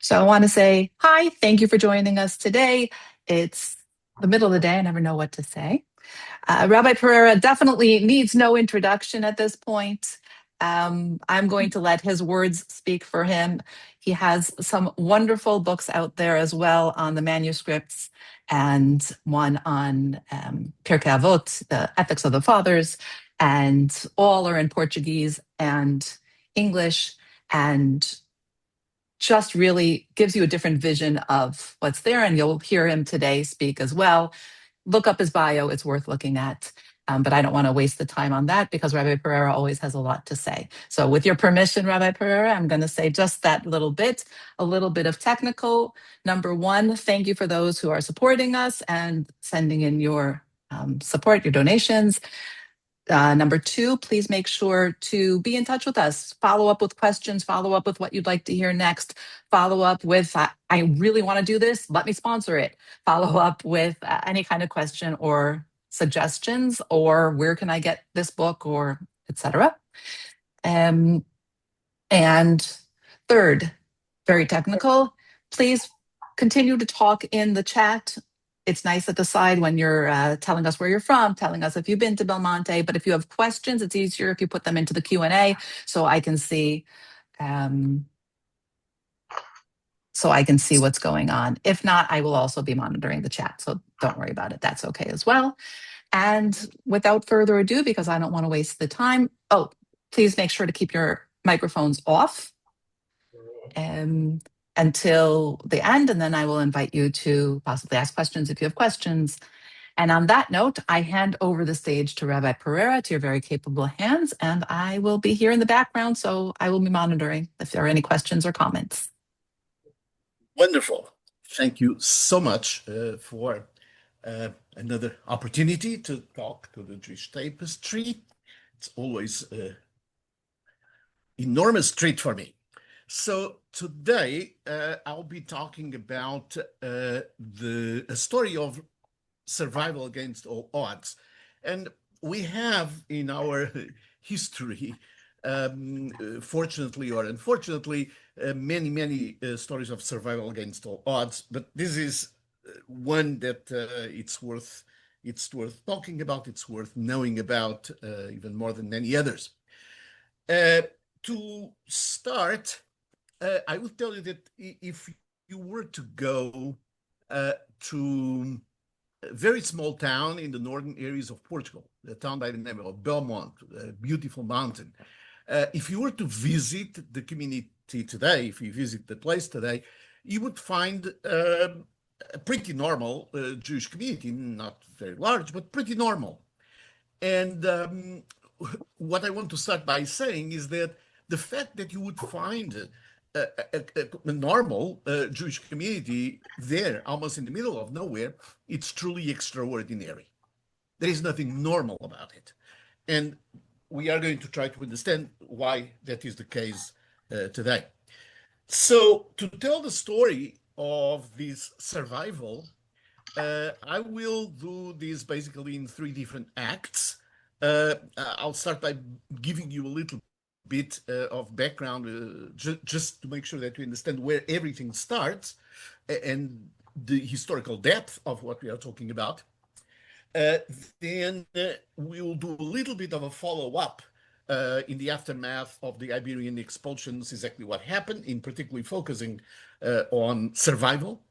So I want to say hi, thank you for joining us today. It's the middle of the day, I never know what to say. Rabbi Pereira definitely needs no introduction at this point. I'm going to let his words speak for him. He has some wonderful books out there as well on the manuscripts, and one on Pirkei Avot, the Ethics of the Fathers, and all are in Portuguese and English, and just really gives you a different vision of what's there. And you'll hear him today speak as well. Look up his bio, it's worth looking at. But I don't want to waste the time on that because Rabbi Pereira always has a lot to say. So, with your permission, Rabbi Pereira, I'm going to say just that little bit, a little bit of technical. Number one, thank you for those who are supporting us and sending in your support, your donations. Number two, please make sure to be in touch with us. Follow up with questions, follow up with what you'd like to hear next, follow up with, I really want to do this, let me sponsor it. Follow up with any kind of question or suggestions, or where can I get this book, or etc. And third, very technical, please continue to talk in the chat. It's nice at the side when you're telling us where you're from, telling us if you've been to Belmonte. But if you have questions, it's easier if you put them into the Q&A so I can see what's going on. If not, I will also be monitoring the chat, so don't worry about it. That's okay as well. And without further ado, because I don't want to waste the time, please make sure to keep your microphones off until the end, and then I will invite you to possibly ask questions if you have questions. And on that note, I hand over the stage to Rabbi Pereira, to your very capable hands, and I will be here in the background, so I will be monitoring if there are any questions or comments. Wonderful. Thank you so much for another opportunity to talk to the Jewish tapestry. It's always an enormous treat for me. So today I'll be talking about a story of survival against all odds. And we have in our history, fortunately or unfortunately, many stories of survival against all odds. But this is one that it's worth talking about. It's worth knowing about even more than many others. To start, I will tell you that if you were to go to a very small town in the northern areas of Portugal, a town by the name of Belmonte, a beautiful mountain, if you were to visit the community today, if you visit the place today, you would find a pretty normal Jewish community, not very large, but pretty normal. And what I want to start by saying is that the fact that you would find a normal Jewish community there, almost in the middle of nowhere, it's truly extraordinary. There is nothing normal about it. And we are going to try to understand why that is the case today. So to tell the story of this survival, I will do this basically in three different acts. I'll start by giving you a little bit of background just to make sure that you understand where everything starts and the historical depth of what we are talking about. Then we will do a little bit of a follow-up in the aftermath of the Iberian expulsions, exactly what happened, in particularly focusing on survival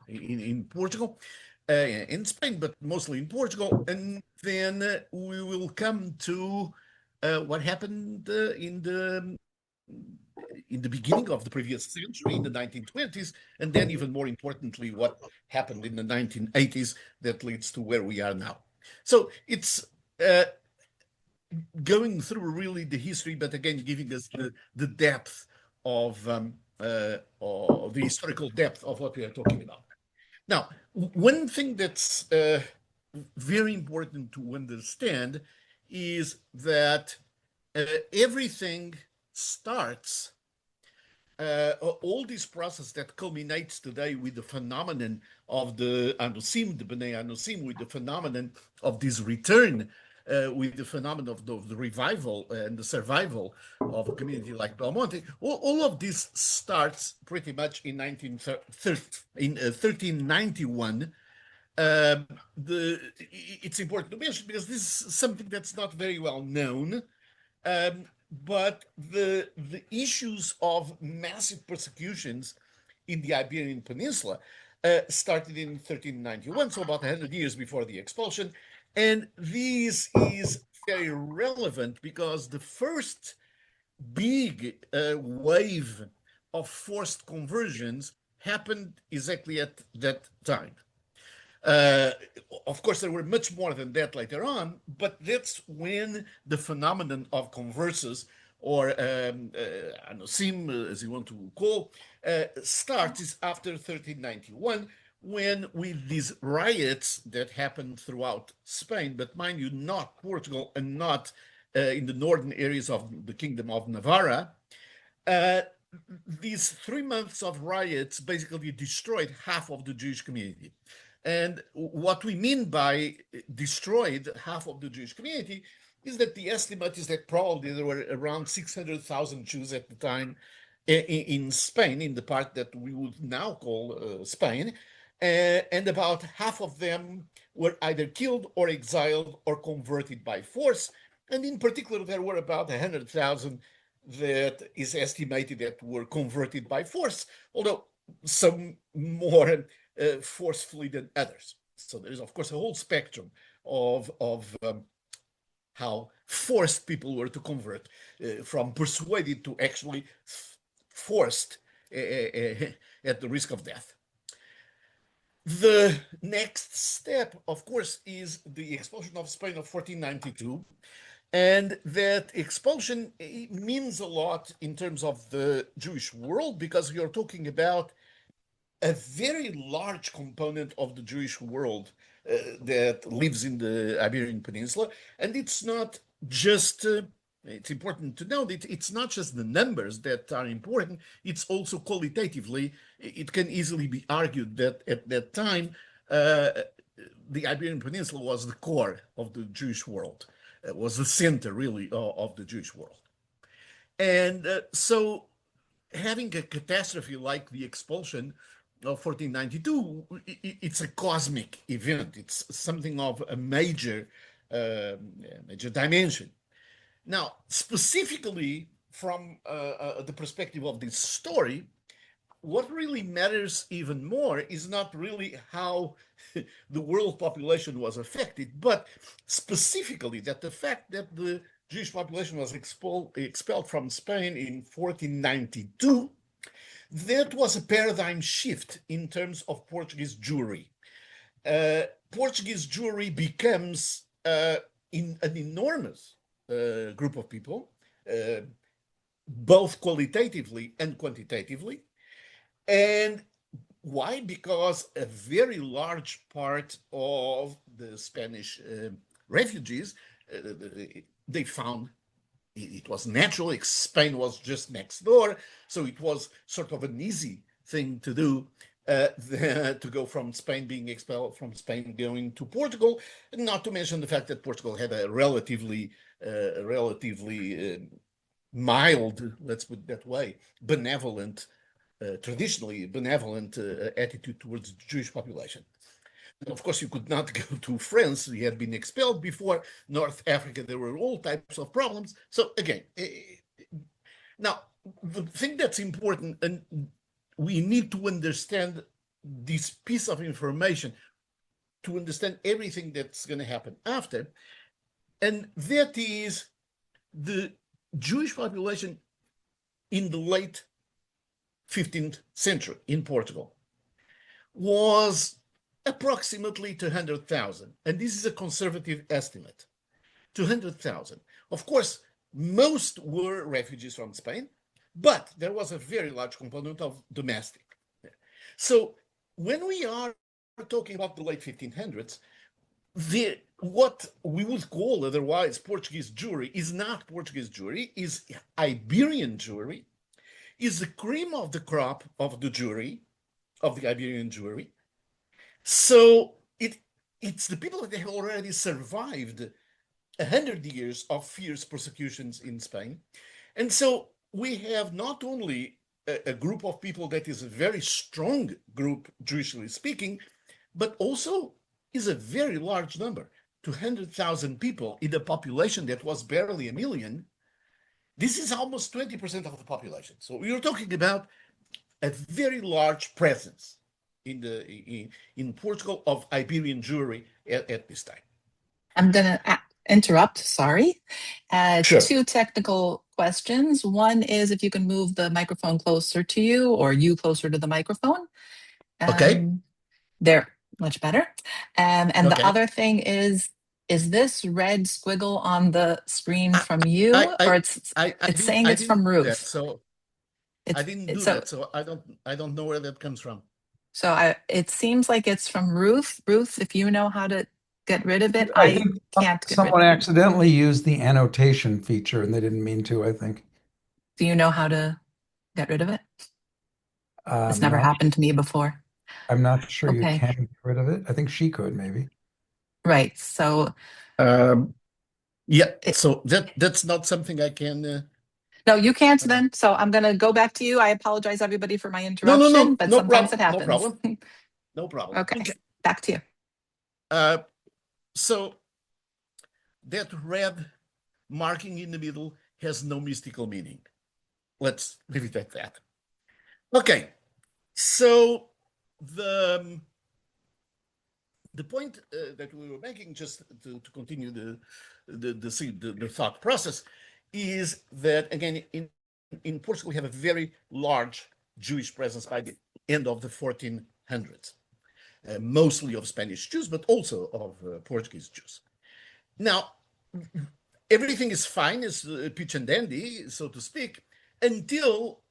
in Portugal, in Spain, but mostly in Portugal. And then we will come to what happened in the beginning of the previous century, in the 1920s, and then even more importantly, what happened in the 1980s that leads to where we are now. So it's going through really the history, but again, giving us the depth of the historical depth of what we are talking about. Now, one thing that's very important to understand is that everything starts, all this process that culminates today with the phenomenon of the Anusim, the Bnei Anusim, with the phenomenon of this return with the phenomenon of the revival and the survival of a community like Belmonte. All of this starts pretty much in 1391. It's important to mention because this is something that's not very well known. But the issues of massive persecutions in the Iberian Peninsula started in 1391, so about 100 years before the expulsion. And this is very relevant because the first big wave of forced conversions happened exactly at that time. Uh, of course, there were much more than that later on, but that's when the phenomenon of converses, or anosim, as you want to call, starts is after 1391, when with these riots that happened throughout Spain, but mind you, not Portugal and not in the northern areas of the Kingdom of Navarra. Uh, these 3 months of riots basically destroyed half of the Jewish community. And what we mean by destroyed half of the Jewish community is that the estimate is that probably there were around 600,000 Jews at the time in Spain, in the part that we would now call Spain. And about half of them were either killed or exiled or converted by force. And in particular, there were about 100,000 that is estimated that were converted by force, although some more forcefully than others. So there is, of course, a whole spectrum of how forced people were to convert, from persuaded to actually forced at the risk of death. The next step, of course, is the expulsion of Spain of 1492. And that expulsion means a lot in terms of the Jewish world, because we are talking about a very large component of the Jewish world that lives in the Iberian Peninsula. And it's not just, it's important to note, it's not just the numbers that are important, it's also qualitatively. It can easily be argued that at that time, the Iberian Peninsula was the core of the Jewish world. It was the center, really, of the Jewish world. And so having a catastrophe like the expulsion of 1492, it's a cosmic event. It's something of a major dimension. Now, specifically from the perspective of this story, what really matters even more is not really how the world population was affected, but specifically that the fact that the Jewish population was expelled from Spain in 1492, that was a paradigm shift in terms of Portuguese Jewry. Portuguese Jewry becomes in an enormous group of people, both qualitatively and quantitatively. And why? Because a very large part of the Spanish refugees, they found it was natural. Spain was just next door, so it was sort of an easy thing to do to go from Spain, being expelled from Spain, going to Portugal. Not to mention the fact that Portugal had a relatively mild, let's put it that way, benevolent. Traditionally benevolent attitude towards the Jewish population. Of course, you could not go to France. You had been expelled before. North Africa, there were all types of problems. So again, now the thing that's important, and we need to understand this piece of information to understand everything that's going to happen after, and that is the Jewish population in the late 15th century in Portugal was approximately 200,000. And this is a conservative estimate, 200,000. Of course, most were refugees from Spain, but there was a very large component of domestic. So when we are talking about the late 1500s, what we would call otherwise Portuguese Jewry is not Portuguese Jewry, is Iberian Jewry, is the cream of the crop of the Jewry, of the Iberian Jewry. So it's the people that have already survived 100 years of fierce persecutions in Spain. And so we have not only a group of people that is a very strong group, Jewishly speaking, but also is a very large number, 200,000 people in a population that was barely a million. This is almost 20% of the population. So we're talking about a very large presence in Portugal of Iberian Jewry at this time. I'm going to interrupt, sorry. Sure. Two technical questions. One is if you can move the microphone closer to you or you closer to the microphone. Okay. There, much better. And the Okay. other thing is this red squiggle on the screen I from you, or it's saying I it's didn't from do that. Ruth? So I didn't do So that. So I don't know where that comes from. it seems like it's from Ruth. Ruth, if you know how to get rid of it, I I think can't get rid someone of it. accidentally used the annotation feature and they didn't mean to, I think. Do you know how to get rid of it? It's I'm never not, happened to me before. I'm not sure you Okay, can get rid of it. I think she could, maybe. right. So Um, yeah. it, So that's not something I can. no, you can't Uh, then. So I'm going to go back to you. I apologize, everybody, for my no, no, interruption, no, but no sometimes it problem. No happens. problem. No problem. Okay, Okay. back to you. Uh, so that red marking in the middle has no mystical meaning. Let's leave it at that. Okay. So the the point that we were making, just to continue the thought process, is that again in Portugal we have a very large Jewish presence by the end of the 1400s, mostly of Spanish Jews, but also of Portuguese Jews. Now, everything is fine, is peach and dandy, so to speak, until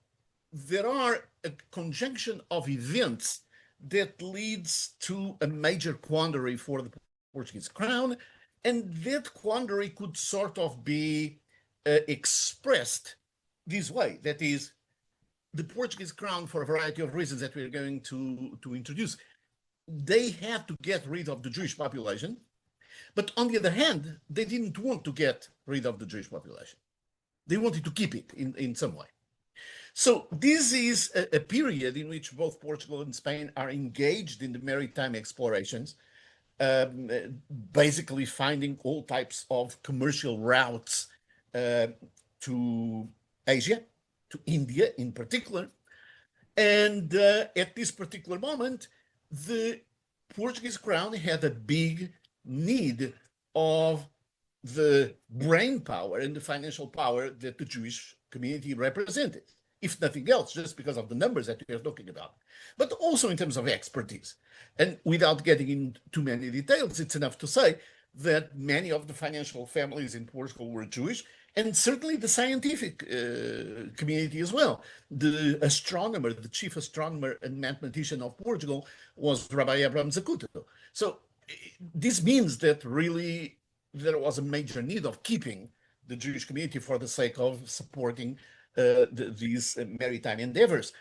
there are a conjunction of events that leads to a major quandary for the Portuguese crown, and that quandary could sort of be expressed this way. That is, the Portuguese crown, for a variety of reasons that we're going to introduce, they had to get rid of the Jewish population, but on the other hand, they didn't want to get rid of the Jewish population. They wanted to keep it in some way. So this is a period in which both Portugal and Spain are engaged in the maritime explorations, um, basically finding all types of commercial routes to Asia, to India in particular. And at this particular moment, the Portuguese crown had a big need of the brain power and the financial power that the Jewish community represented, if nothing else, just because of the numbers that we are talking about, but also in terms of expertise. And without getting into too many details, it's enough to say that many of the financial families in Portugal were Jewish, and certainly the scientific community as well. The astronomer, the chief astronomer and mathematician of Portugal was Rabbi Abraham Zacuto. So this means that really there was a major need of keeping the Jewish community for the sake of supporting these maritime endeavors.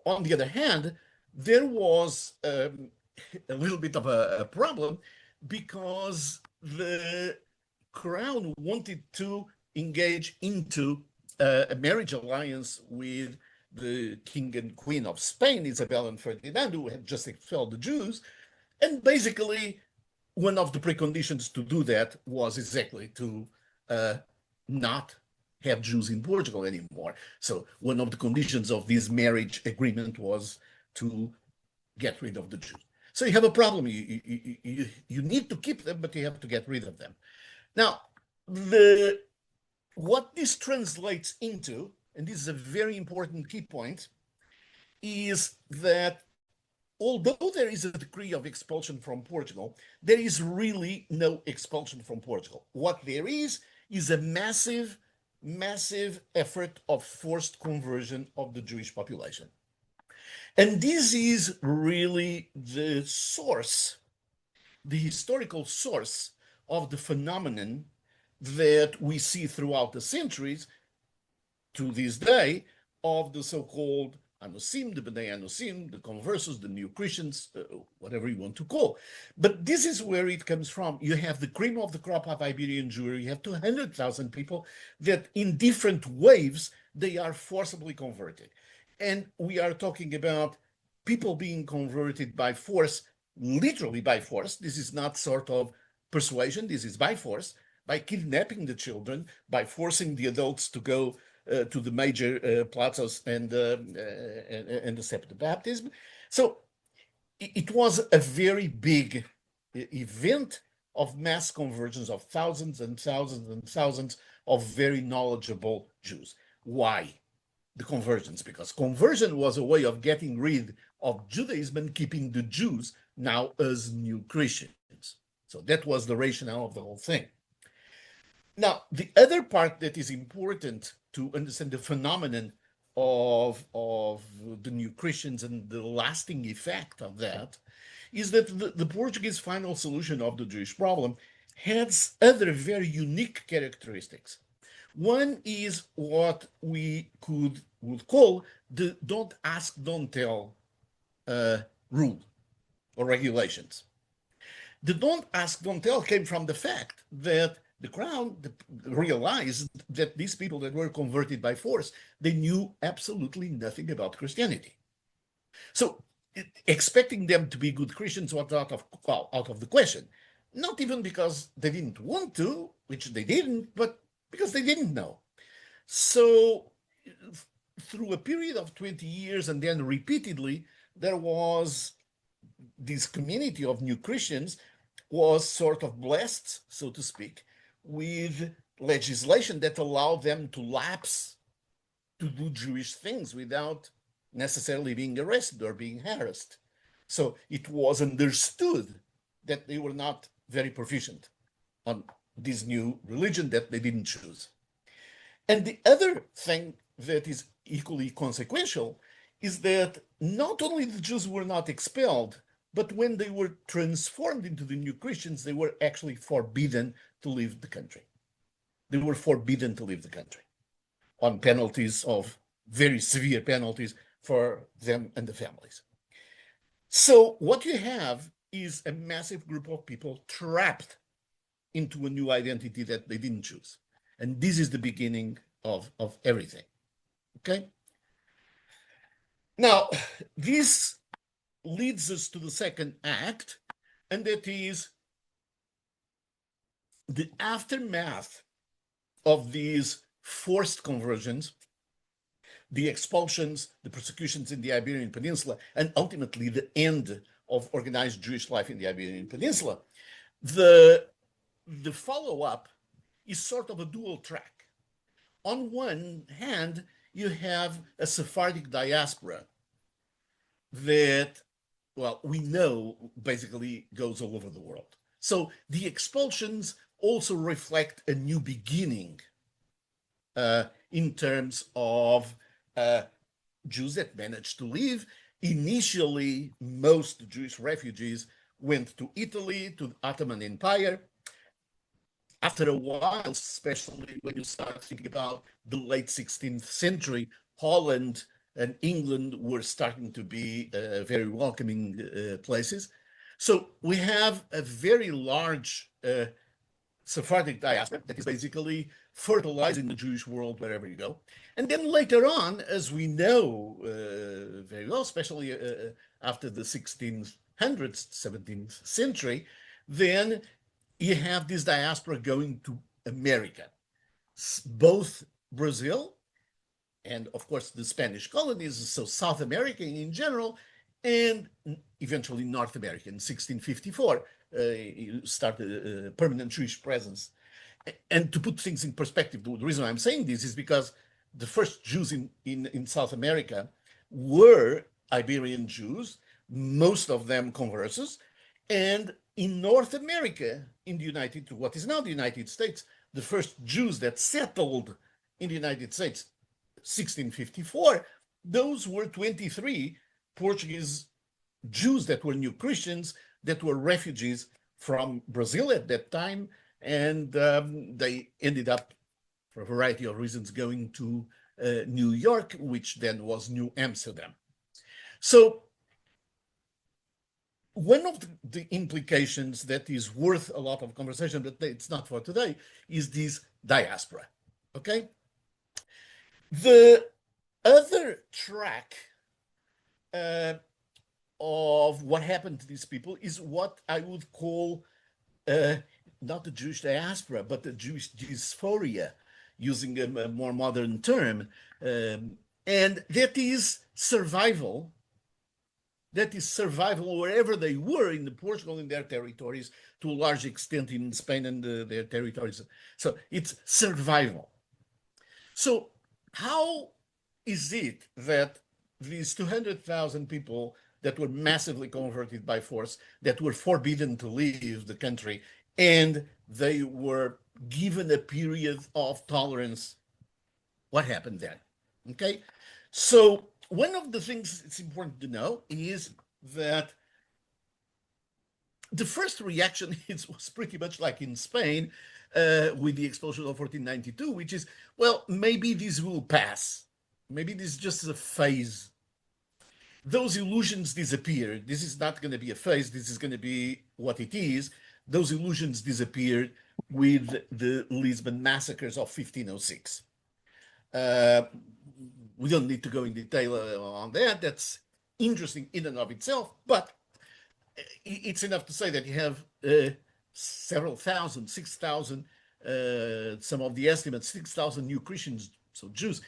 On the other hand, there was a little bit of a problem because the crown wanted to engage into a marriage alliance with the king and queen of Spain, Isabel and Ferdinand, who had just expelled the Jews. And basically, one of the preconditions to do that was exactly to not have Jews in Portugal anymore. So one of the conditions of this marriage agreement was to get rid of the Jews. So you have a problem. You need to keep them, but you have to get rid of them. Now, what this translates into, and this is a very important key point, is that although there is a degree of expulsion from Portugal, there is really no expulsion from Portugal. What there is a massive, massive effort of forced conversion of the Jewish population. And this is really the source, the historical source of the phenomenon that we see throughout the centuries to this day of the so-called Anusim, the B'nai Anusim, the conversos, the new Christians, whatever you want to call. But this is where it comes from. You have the cream of the crop of Iberian Jewry. You have 200,000 people that in different waves, they are forcibly converted. And we are talking about people being converted by force, literally by force. This is not sort of persuasion. This is by force, by kidnapping the children, by forcing the adults to go to the major plazas and accept the baptism. So it was a very big event of mass conversions of thousands and thousands and thousands of very knowledgeable Jews. Why the conversions? Because conversion was a way of getting rid of Judaism and keeping the Jews now as new Christians. So that was the rationale of the whole thing. Now, the other part that is important to understand the phenomenon of the new Christians and the lasting effect of that is that the Portuguese final solution of the Jewish problem has other very unique characteristics. One is what we would call the don't ask, don't tell rule or regulations. The don't ask, don't tell came from the fact that the crown realized that these people that were converted by force, they knew absolutely nothing about Christianity. So expecting them to be good Christians was out of the question. Not even because they didn't want to, which they didn't, but because they didn't know. So through a period of 20 years and then repeatedly, there was this community of new Christians was sort of blessed, so to speak, with legislation that allowed them to lapse to do Jewish things without necessarily being arrested or being harassed. So it was understood that they were not very proficient on this new religion that they didn't choose. And the other thing that is equally consequential is that not only the Jews were not expelled, but when they were transformed into the new Christians, they were actually forbidden to leave the country. They were forbidden to leave the country on penalties of very severe penalties for them and the families. So what you have is a massive group of people trapped into a new identity that they didn't choose. And this is the beginning of everything. Okay? Now, this leads us to the second act, and that is the aftermath of these forced conversions, the expulsions, the persecutions in the Iberian Peninsula, and ultimately the end of organized Jewish life in the Iberian Peninsula. The follow-up is sort of a dual track. On one hand, you have a Sephardic diaspora that, well, we know basically goes all over the world. So the expulsions also reflect a new beginning in terms of Jews that managed to leave. Initially, most Jewish refugees went to Italy, to the Ottoman Empire. After a while, especially when you start thinking about the late 16th century, Holland and England were starting to be very welcoming places. So we have a very large Sephardic diaspora that is basically fertilizing the Jewish world wherever you go. And then later on, as we know very well, especially after the 1600s, 17th century, then you have this diaspora going to America, both Brazil and, of course, the Spanish colonies, so South America in general, and eventually North America. In 1654, you start a permanent Jewish presence. And to put things in perspective, the reason I'm saying this is because the first Jews in South America were Iberian Jews, most of them conversos, and in North America, in what is now the United States, the first Jews that settled in the United States, 1654, those were 23 Portuguese Jews that were new Christians, that were refugees from Brazil at that time, and they ended up, for a variety of reasons, going to New York, which then was New Amsterdam. So one of the implications that is worth a lot of conversation, but it's not for today, is this diaspora, okay? The other track of what happened to these people is what I would call not the Jewish diaspora, but the Jewish dysphoria, using a more modern term. And that is survival. That is survival wherever they were in Portugal, in their territories, to a large extent in Spain and their territories. So it's survival. So how is it that these 200,000 people that were massively converted by force, that were forbidden to leave the country, and they were given a period of tolerance, what happened then? Okay, so one of the things it's important to know is that the first reaction was pretty much like in Spain with the expulsion of 1492, which is, well, maybe this will pass. Maybe this is just a phase. Those illusions disappeared. This is not going to be a phase. This is going to be what it is. Those illusions disappeared with the Lisbon massacres of 1506. We don't need to go in detail on that. That's interesting in and of itself, but it's enough to say that you have several thousand, 6,000, some of the estimates, 6,000 new Christians, so Jews,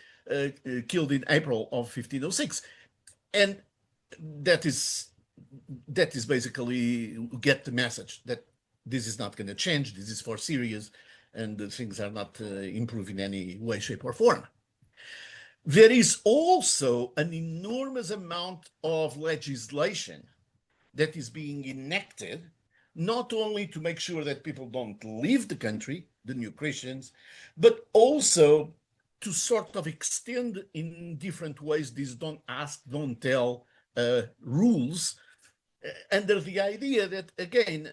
killed in April of 1506. And that is basically get the message that this is not going to change, this is for serious, and things are not improving in any way, shape, or form. There is also an enormous amount of legislation that is being enacted, not only to make sure that people don't leave the country, the new Christians, but also to sort of extend in different ways these don't ask, don't tell rules, under the idea that, again,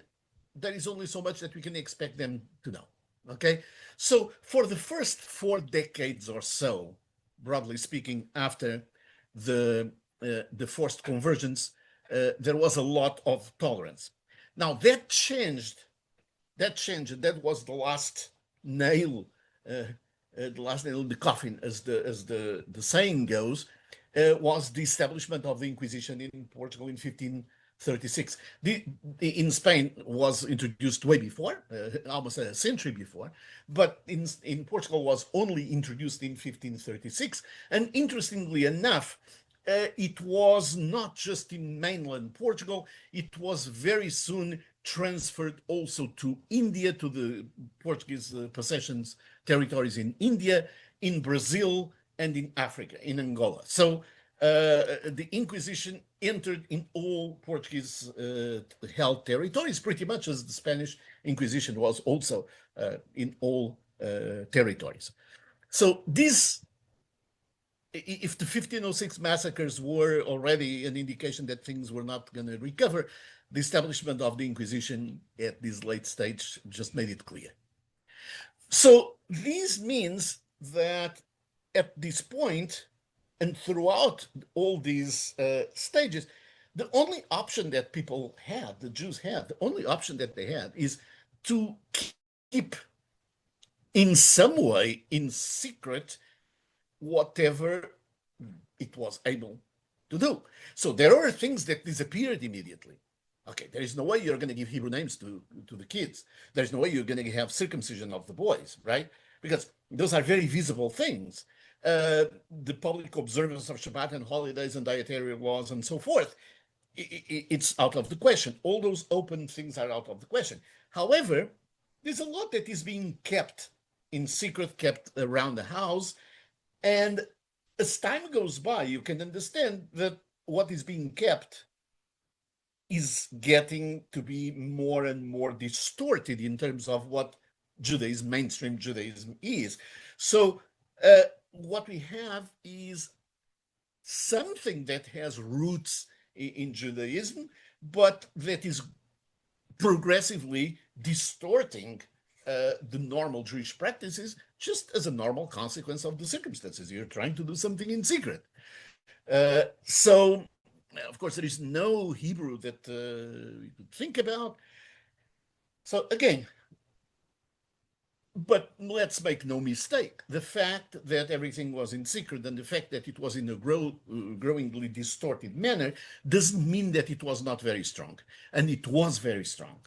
there is only so much that we can expect them to know, okay? So for the first 4 decades or so, broadly speaking, after the forced conversions, there was a lot of tolerance. Now that changed. That was the last nail, the last nail in the coffin, as the saying goes, was the establishment of the Inquisition in Portugal in 1536. In Spain was introduced way before, almost a century before, but in Portugal was only introduced in 1536. And interestingly enough, it was not just in mainland Portugal, it was very soon transferred also to India, to the Portuguese possessions, territories in India, in Brazil, and in Africa, in Angola. So the Inquisition entered in all Portuguese held territories, pretty much as the Spanish Inquisition was also in all territories. So this, if the 1506 massacres were already an indication that things were not going to recover, the establishment of the Inquisition at this late stage just made it clear. So this means that at this point, and throughout all these stages, the only option that people had, the Jews had, the only option that they had is to keep in some way in secret whatever it was able to do. So there are things that disappeared immediately. Okay, there is no way you're going to give Hebrew names to the kids. There's no way you're going to have circumcision of the boys, right? Because those are very visible things. The public observance of Shabbat and holidays and dietary laws and so forth, it's out of the question. All those open things are out of the question. However, there's a lot that is being kept in secret, kept around the house. And as time goes by, you can understand that what is being kept is getting to be more and more distorted in terms of what Judaism, mainstream Judaism is. So what we have is something that has roots in Judaism, but that is progressively distorting the normal Jewish practices just as a normal consequence of the circumstances. You're trying to do something in secret. So, of course, there is no Hebrew that we could think about. So, again, but let's make no mistake. The fact that everything was in secret and the fact that it was in a growingly distorted manner doesn't mean that it was not very strong. And it was very strong.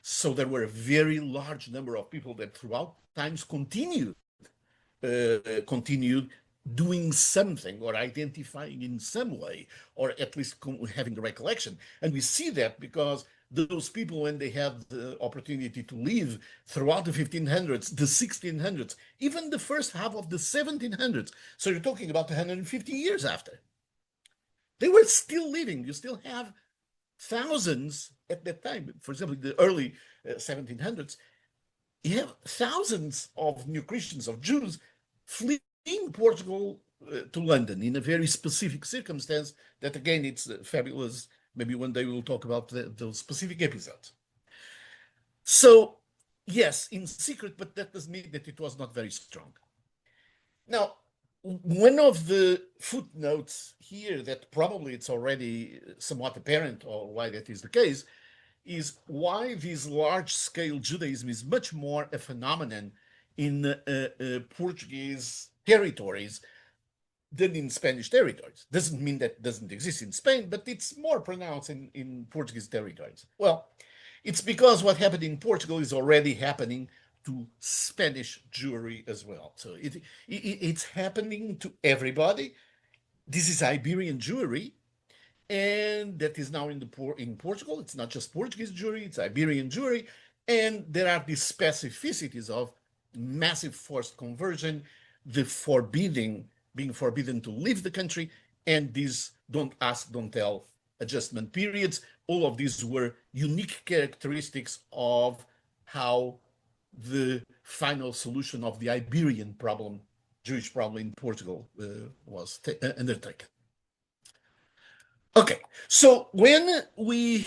So there were a very large number of people that throughout times continued doing something or identifying in some way, or at least having the recollection. And we see that because those people, when they had the opportunity to live throughout the 1500s, the 1600s, even the first half of the 1700s, so you're talking about 150 years after, they were still living. You still have thousands at that time. For example, the early 1700s, you have thousands of new Christians, of Jews, fleeing Portugal to London in a very specific circumstance that, again, it's fabulous. Maybe one day we'll talk about those specific episodes. So, yes, in secret, but that doesn't mean that it was not very strong. Now, one of the footnotes here that probably it's already somewhat apparent or why that is the case is why this large-scale Judaism is much more a phenomenon in Portuguese territories than in Spanish territories. Doesn't mean that doesn't exist in Spain, but it's more pronounced in Portuguese territories. Well, it's because what happened in Portugal is already happening to Spanish Jewry as well. So it's happening to everybody. This is Iberian Jewry, and that is now in Portugal. It's not just Portuguese Jewry, it's Iberian Jewry, and there are these specificities of massive forced conversion, the being forbidden to leave the country, and these don't ask, don't tell adjustment periods. All of these were unique characteristics of how the final solution of the Iberian problem, Jewish problem in Portugal, was undertaken. Okay, so when we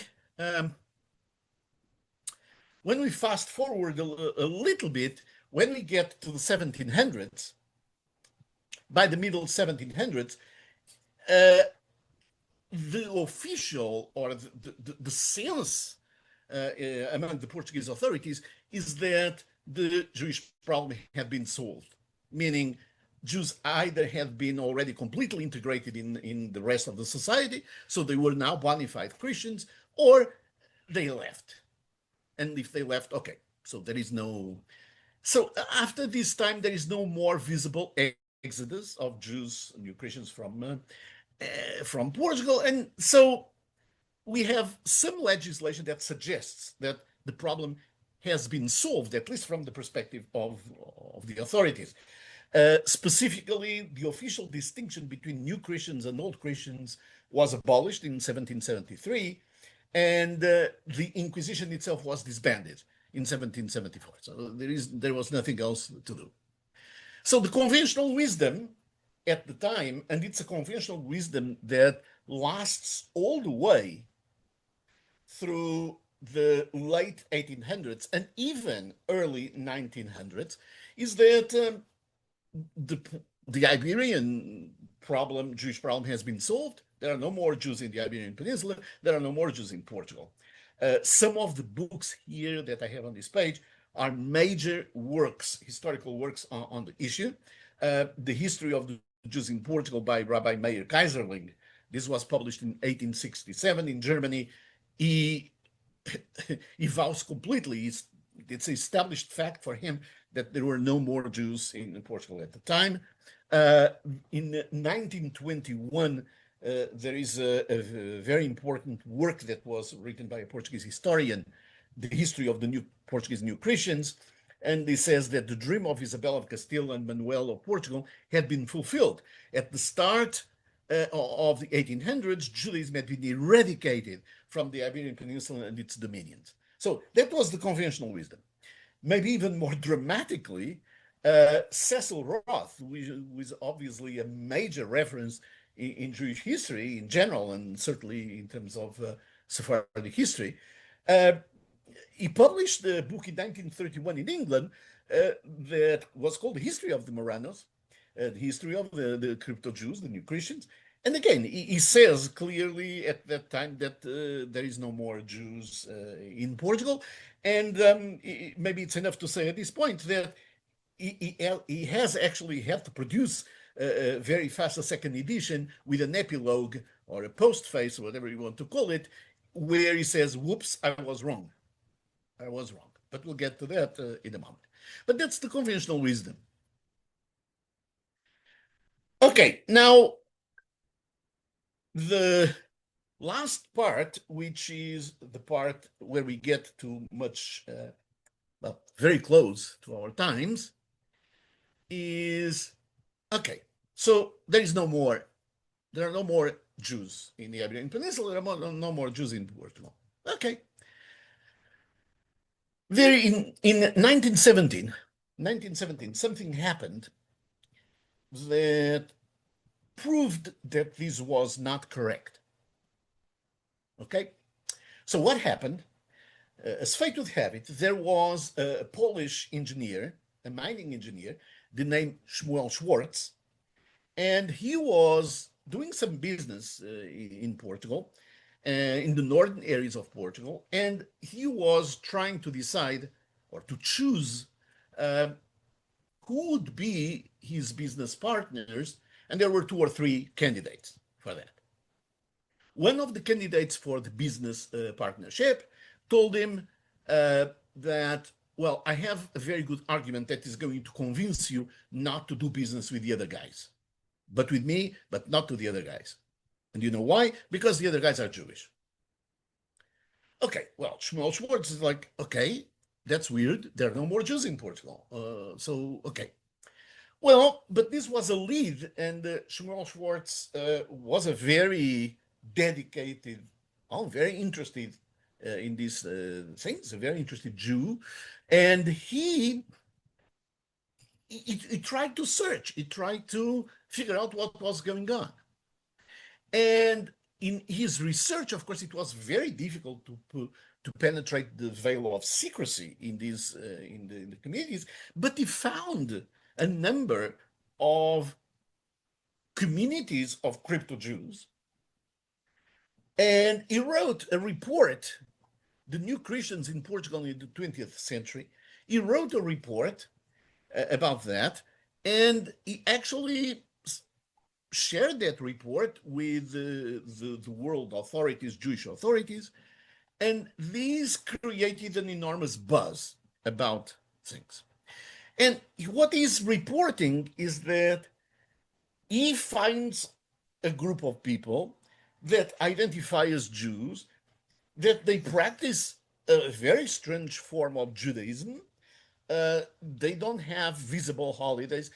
fast forward a little bit, when we get to the 1700s, by the middle 1700s, the official or the sense among the Portuguese authorities is that the Jewish problem had been solved, meaning Jews either had been already completely integrated in the rest of the society, so they were now bona fide Christians, or they left. And if they left, okay, so there is no... So after this time, there is no more visible exodus of Jews, new Christians from Portugal. And so we have some legislation that suggests that the problem has been solved, at least from the perspective of the authorities. Specifically, the official distinction between new Christians and old Christians was abolished in 1773, and the Inquisition itself was disbanded in 1774. So there was nothing else to do. So the conventional wisdom at the time, and it's a conventional wisdom that lasts all the way through the late 1800s and even early 1900s, is that the Iberian problem, Jewish problem, has been solved. There are no more Jews in the Iberian Peninsula. There are no more Jews in Portugal. Some of the books here that I have on this page are major works, historical works on the issue. The History of the Jews in Portugal by Rabbi Meir Kaiserling. This was published in 1867 in Germany. He vows completely, it's an established fact for him that there were no more Jews in Portugal at the time. In 1921, there is a very important work that was written by a Portuguese historian, The History of the Portuguese New Christians, and he says that the dream of Isabel of Castile and Manuel of Portugal had been fulfilled. At the start of the 1800s, Judaism had been eradicated from the Iberian Peninsula and its dominions. So that was the conventional wisdom. Maybe even more dramatically, Cecil Roth, who is obviously a major reference in Jewish history in general, and certainly in terms of Sephardic history, he published a book in 1931 in England that was called the History of the Marranos, the history of the crypto Jews, the new Christians. And again, he says clearly at that time that there is no more Jews in Portugal. And maybe it's enough to say at this point that he has actually had to produce very fast a second edition with an epilogue or a postface, or whatever you want to call it, where he says, whoops, I was wrong. I was wrong. But we'll get to that in a moment. But that's the conventional wisdom. Okay, now the last part, which is the part where we get to much, well, very close to our times, is okay. So there are no more Jews in the Iberian Peninsula. There are no more Jews in Portugal. Okay. There in 1917, something happened that proved that this was not correct. Okay? So what happened? As fate would have it, there was a Polish engineer, a mining engineer, the name Shmuel Schwartz, and he was doing some business in Portugal, in the northern areas of Portugal, and he was trying to decide or to choose who would be his business partners, and there were 2 or 3 candidates for that. One of the candidates for the business partnership told him that, well, I have a very good argument that is going to convince you not to do business with the other guys, but with me, but not to the other guys. And you know why? Because the other guys are Jewish. Okay, well, Shmuel Schwartz is like, okay, that's weird. There are no more Jews in Portugal. Okay. Well, but this was a lead, and Shmuel Schwartz was a very dedicated, very interested in these things, a very interested Jew. And he tried to search, he tried to figure out what was going on. And in his research, of course, it was very difficult to penetrate the veil of secrecy in these in the communities, but he found a number of communities of crypto Jews, and he wrote a report, The New Christians in Portugal in the 20th Century. He wrote a report about that, and he actually shared that report with the world authorities, Jewish authorities, and these created an enormous buzz about things. And what he's reporting is that he finds a group of people that identify as Jews, that they practice a very strange form of Judaism. They don't have visible holidays.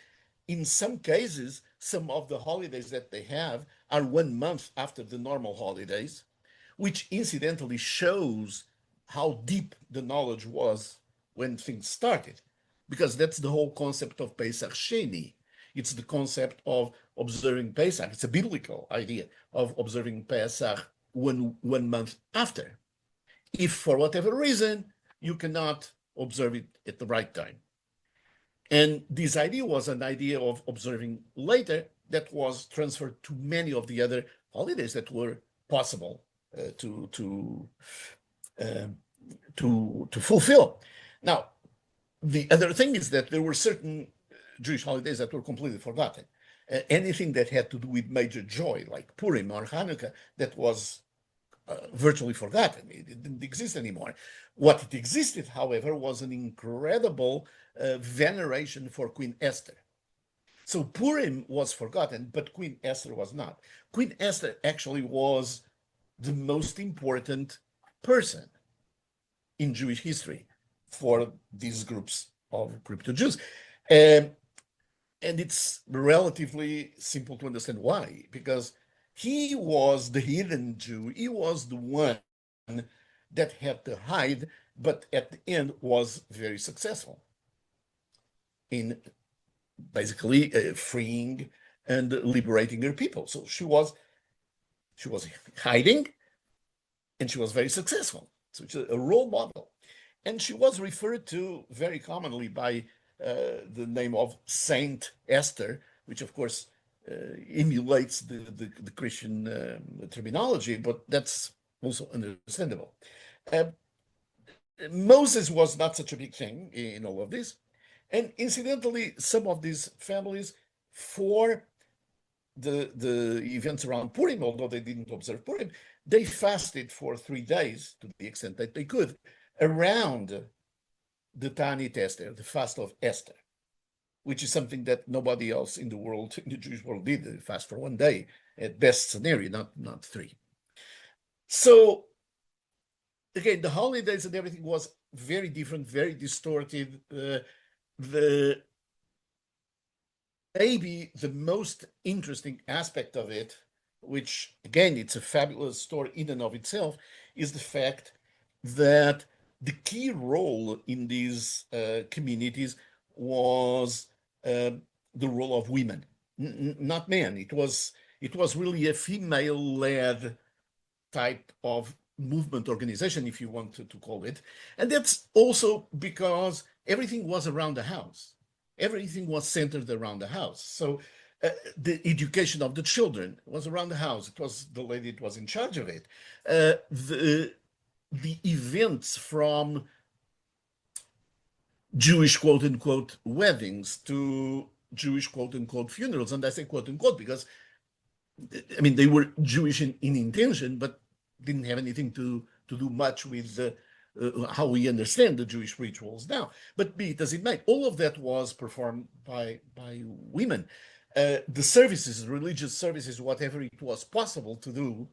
In some cases, some of the holidays that they have are 1 month after the normal holidays, which incidentally shows how deep the knowledge was when things started, because that's the whole concept of Pesach Sheni. It's the concept of observing Pesach. It's a biblical idea of observing Pesach one month after, if for whatever reason you cannot observe it at the right time. And this idea was an idea of observing later that was transferred to many of the other holidays that were possible to fulfill. Now, the other thing is that there were certain Jewish holidays that were completely forgotten. Anything that had to do with major joy, like Purim or Hanukkah, that was virtually forgotten. It didn't exist anymore. What it existed, however, was an incredible veneration for Queen Esther. So Purim was forgotten, but Queen Esther was not. Queen Esther actually was the most important person in Jewish history for these groups of crypto Jews. And it's relatively simple to understand why, because he was the hidden Jew. He was the one that had to hide, but at the end was very successful in basically freeing and liberating her people. So she was hiding, and she was very successful. So it's a role model. And she was referred to very commonly by the name of Saint Esther, which of course emulates the Christian terminology, but that's also understandable. Moses was not such a big thing in all of this. And incidentally, some of these families, for the events around Purim, although they didn't observe Purim, they fasted for 3 days to the extent that they could around the Tanit Esther, the fast of Esther, which is something that nobody else in the world, in the Jewish world, did. They fast for 1 day, at best scenario, not 3. So again, the holidays and everything was very different, very distorted. Maybe the most interesting aspect of it, which again, it's a fabulous story in and of itself, is the fact that the key role in these communities was the role of women, not men. It was really a female-led type of movement organization, if you want to call it. And that's also because everything was around the house. Everything was centered around the house. So the education of the children was around the house. It was the lady that was in charge of it. The events from Jewish quote unquote weddings to Jewish quote unquote funerals. And I say quote unquote because, I mean, they were Jewish in intention, but didn't have anything to do much with how we understand the Jewish rituals now. But be it as it may, all of that was performed by women. The services, religious services, whatever it was possible to do,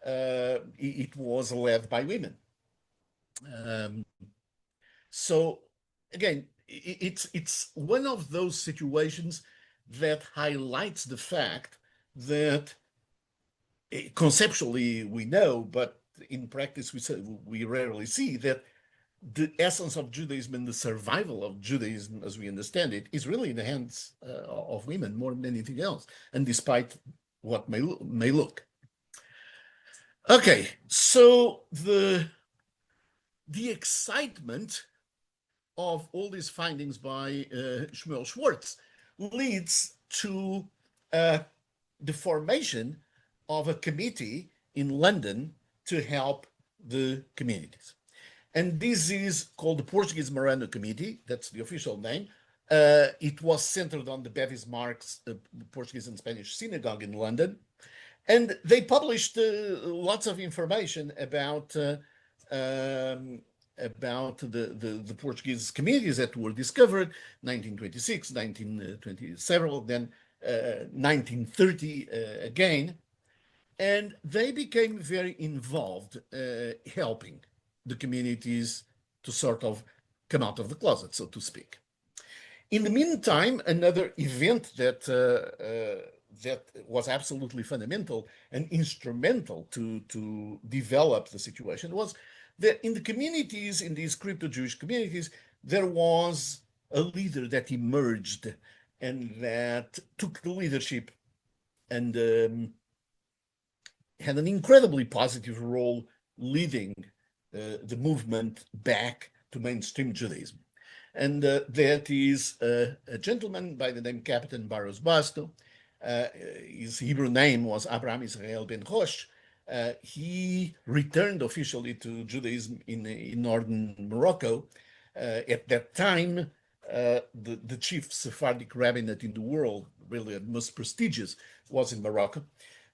it was led by women. So again, it's one of those situations that highlights the fact that conceptually we know, but in practice we rarely see that the essence of Judaism and the survival of Judaism as we understand it is really in the hands of women more than anything else, and despite what may look. Okay, so the excitement of all these findings by Shmuel Schwartz leads to the formation of a committee in London to help the communities. And this is called the Portuguese Morano Committee. That's the official name. It was centered on the Bevis Marks Portuguese and Spanish synagogue in London. And they published lots of information about the Portuguese communities that were discovered, 1926, 1920, several, then 1930 again. And they became very involved helping the communities to sort of come out of the closet, so to speak. In the meantime, another event that was absolutely fundamental and instrumental to develop the situation was that in the communities, in these crypto-Jewish communities, there was a leader that emerged and that took the leadership and had an incredibly positive role leading the movement back to mainstream Judaism. And that is a gentleman by the name Captain Barros Basto. His Hebrew name was Abraham Israel Ben Rosh. He returned officially to Judaism in northern Morocco. At that time, the chief Sephardic rabbinate in the world, really the most prestigious, was in Morocco.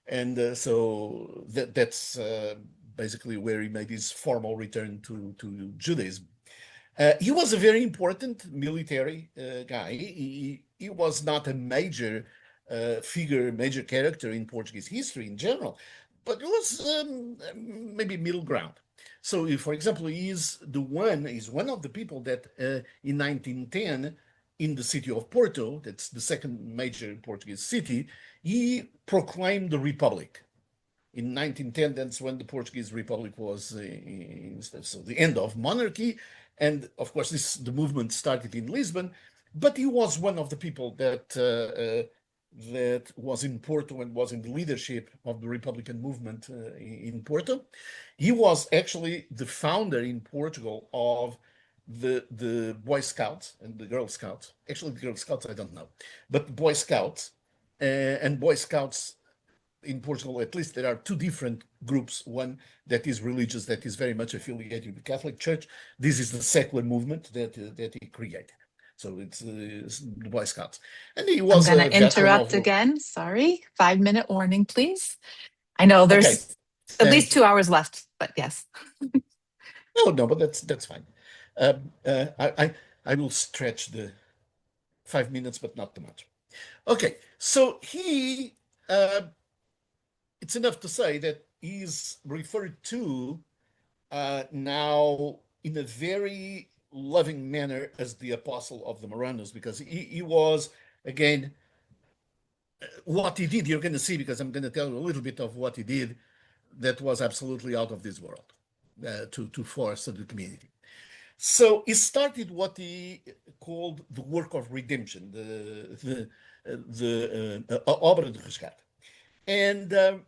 And so that's basically where he made his formal return to Judaism. He was a very important military guy. He was not a major figure, major character in Portuguese history in general, but he was maybe middle ground. So, for example, he's one of the people that in 1910, in the city of Porto, that's the second major Portuguese city, he proclaimed the Republic. In 1910, that's when the Portuguese Republic was, so the end of monarchy. And of course, the movement started in Lisbon, but he was one of the people that was in Porto and was in the leadership of the Republican movement in Porto. He was actually the founder in Portugal of the Boy Scouts and the Girl Scouts. Actually, the Girl Scouts I don't know, but the Boy Scouts and Boy Scouts in Portugal, at least there are two different groups. One that is religious, that is very much affiliated with the Catholic Church. This is the secular movement that he created. So it's the Boy Scouts, and he I'm was going a to veteran interrupt of. again. Sorry. 5-minute warning, please. I know Okay, there's at least thank you. 2 hours left, but yes. No, but that's fine. I will stretch the 5 minutes, but not too much. Okay, so it's enough to say that he's referred to now in a very loving manner as the apostle of the Marranos, because he was, again, what he did, you're going to see, because I'm going to tell you a little bit of what he did that was absolutely out of this world to foster the community. So he started what he called the work of redemption, the obra de resgate. And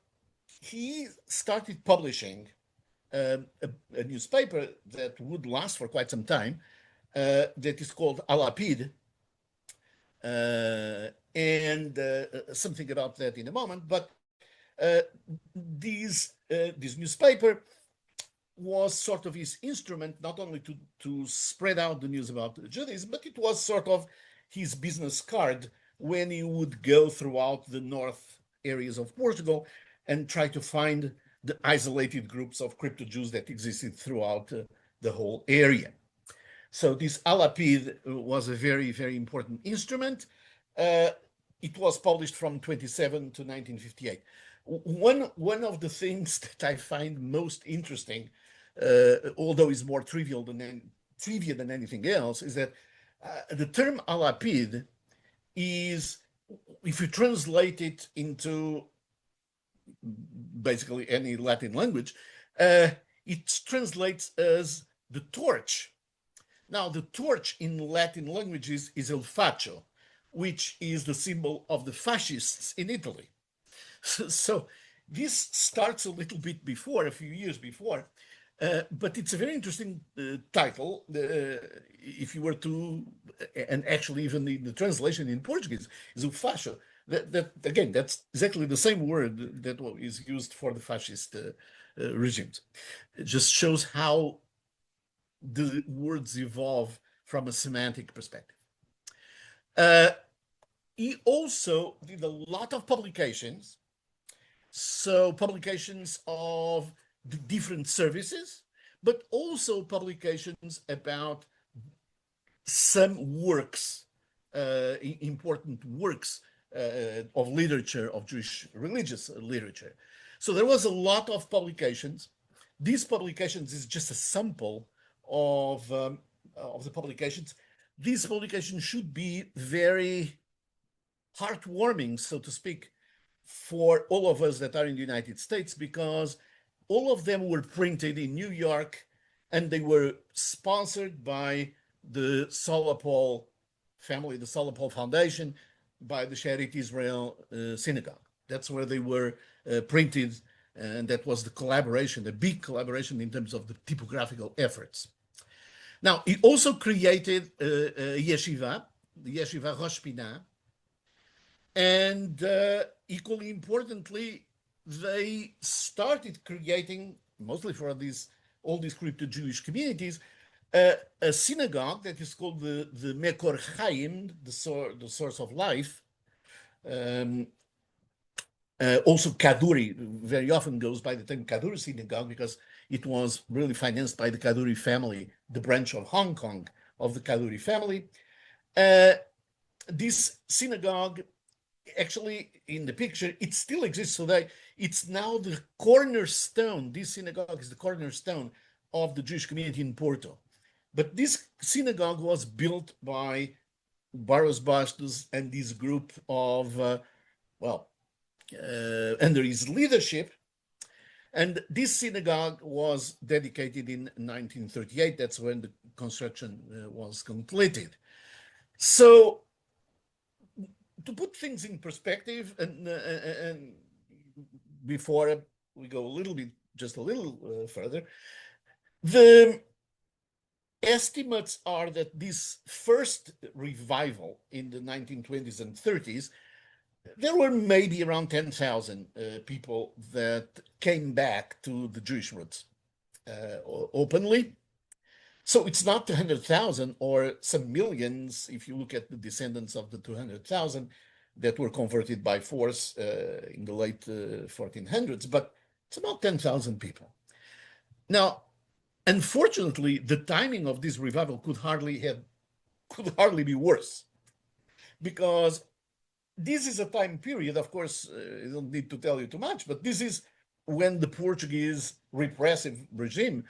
he started publishing a newspaper that would last for quite some time, that is called Alapid, and something about that in a moment. But this newspaper was sort of his instrument, not only to spread out the news about Judaism, but it was sort of his business card when he would go throughout the north areas of Portugal and try to find the isolated groups of crypto Jews that existed throughout the whole area. So this Alapid was a very, very important instrument. It was published from 27 to 1958. One of the things that I find most interesting, although is more trivial than trivia than anything else, is that the term Alapid is, if you translate it into basically any Latin language, it translates as the torch. Now, the torch in Latin languages is il faccio, which is the symbol of the fascists in Italy. So this starts a little bit before, a few years before, but it's a very interesting title. If you were to, and actually even the translation in Portuguese is o facho. That again, that's exactly the same word that is used for the fascist regimes. It just shows how the words evolve from a semantic perspective. He also did a lot of publications. So publications of the different services, but also publications about some works, important works of literature, of Jewish religious literature. So there was a lot of publications. These publications is just a sample of the publications. These publications should be very heartwarming, so to speak, for all of us that are in the United States, because all of them were printed in New York and they were sponsored by the Solopol family, the Solopol Foundation, by the Shearit Israel Synagogue. That's where they were printed, and that was the collaboration, the big collaboration in terms of the typographical efforts. Now, he also created a yeshiva, the Yeshiva Rosh Pinah, and equally importantly, they started creating, mostly for all these crypto Jewish communities, a synagogue that is called the Mekor Chaim, the source of life. Also Kaduri very often goes by the term Kaduri Synagogue because it was really financed by the Kaduri family, the branch of Hong Kong of the Kaduri family. This synagogue, actually, in the picture, it still exists today. It's now the cornerstone. This synagogue is the cornerstone of the Jewish community in Porto. But this synagogue was built by Barros Bastos and this group of, under his leadership. And this synagogue was dedicated in 1938. That's when the construction was completed. So, to put things in perspective, and before we go just a little further, the estimates are that this first revival in the 1920s and 30s, there were maybe around 10,000 people that came back to the Jewish roots openly. So it's not 200,000 or some millions if you look at the descendants of the 200,000 that were converted by force in the late 1400s, but it's about 10,000 people. Now, unfortunately, the timing of this revival could hardly be worse, because this is a time period, of course, I don't need to tell you too much, but this is when the Portuguese repressive regime,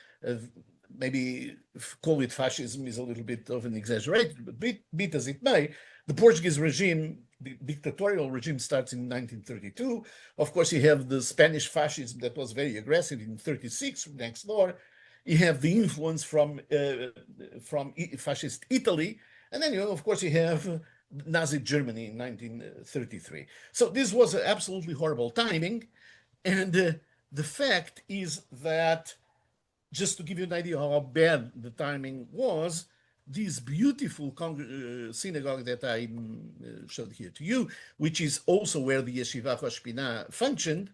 maybe call it fascism is a little bit of an exaggeration, but be it as it may, the Portuguese regime, the dictatorial regime, starts in 1932. Of course, you have the Spanish fascism that was very aggressive in 1936 next door. You have the influence from fascist Italy, and then of course you have Nazi Germany in 1933. So this was absolutely horrible timing, and the fact is that, just to give you an idea how bad the timing was, this beautiful synagogue that I showed here to you, which is also where the Yeshiva Rosh Pinah functioned,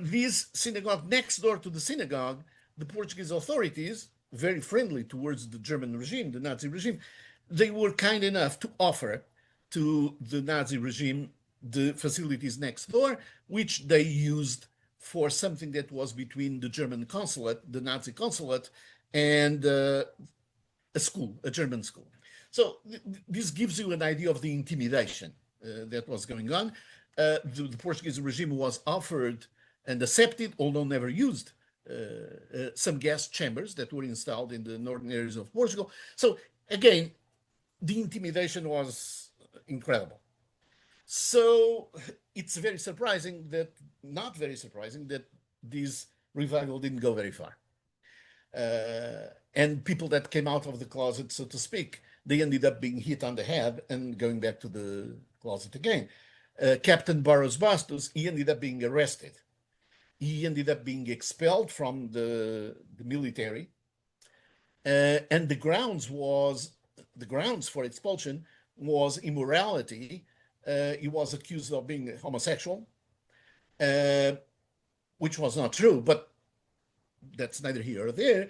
this synagogue, next door to the synagogue, the Portuguese authorities, very friendly towards the German regime, the Nazi regime, they were kind enough to offer to the Nazi regime the facilities next door, which they used for something that was between the German consulate, the Nazi consulate, and a school, a German school. So this gives you an idea of the intimidation that was going on. The Portuguese regime was offered and accepted, although never used, some gas chambers that were installed in the northern areas of Portugal. So again, the intimidation was incredible. So it's very surprising that, not very surprising, that this revival didn't go very far. And people that came out of the closet, so to speak, they ended up being hit on the head and going back to the closet again. Captain Barros Bastos, he ended up being arrested. He ended up being expelled from the military. And the grounds for expulsion was immorality. He was accused of being homosexual, which was not true, but that's neither here or there.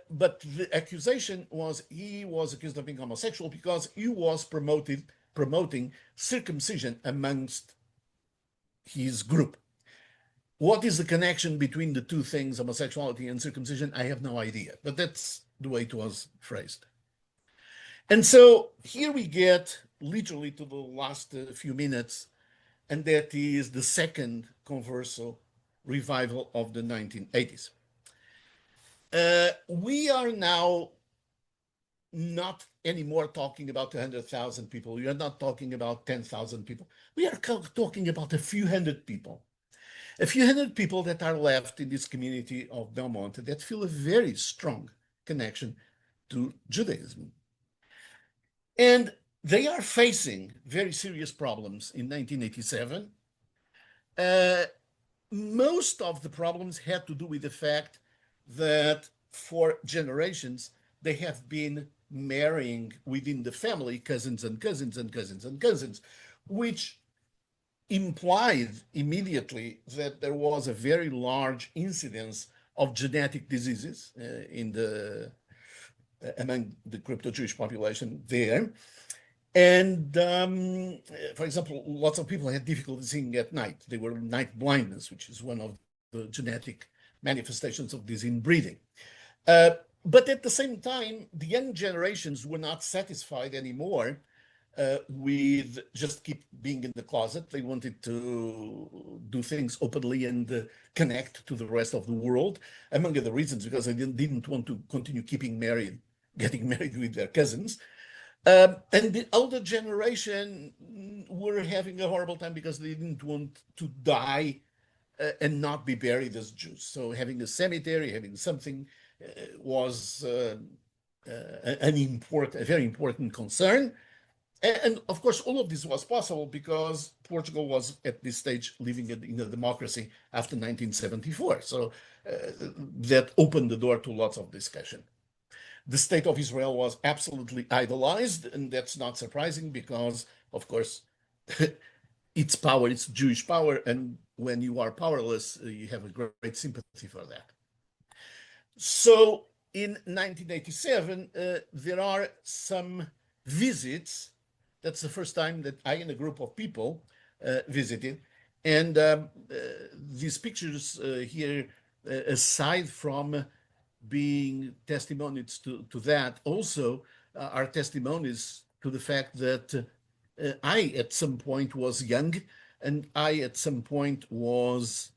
But the accusation was he was accused of being homosexual because he was promoting circumcision amongst his group. What is the connection between the two things, homosexuality and circumcision? I have no idea, but that's the way it was phrased. And so here we get literally to the last few minutes, and that is the second converso revival of the 1980s. We are now not anymore talking about 200,000 people. We are not talking about 10,000 people. We are talking about a few hundred people. A few hundred people that are left in this community of Belmonte that feel a very strong connection to Judaism. And they are facing very serious problems in 1987. Most of the problems had to do with the fact that for generations, they have been marrying within the family cousins and cousins and cousins and cousins, which implied immediately that there was a very large incidence of genetic diseases among the crypto-Jewish population there. And for example, lots of people had difficulty seeing at night. They were night blindness, which is one of the genetic manifestations of this inbreeding. But at the same time, the young generations were not satisfied anymore with just keep being in the closet. They wanted to do things openly and connect to the rest of the world, among other reasons, because they didn't want to continue getting married with their cousins. And the older generation were having a horrible time because they didn't want to die and not be buried as Jews. So having a cemetery, having something was a very important concern. And of course, all of this was possible because Portugal was at this stage living in a democracy after 1974. So that opened the door to lots of discussion. The state of Israel was absolutely idolized, and that's not surprising because, of course, its power, it's Jewish power, and when you are powerless, you have a great sympathy for that. So in 1987, there are some visits. That's the first time that I and a group of people visited. And these pictures here, aside from being testimonies to that, also are testimonies to the fact that I, at some point, was young, and I, at some point, was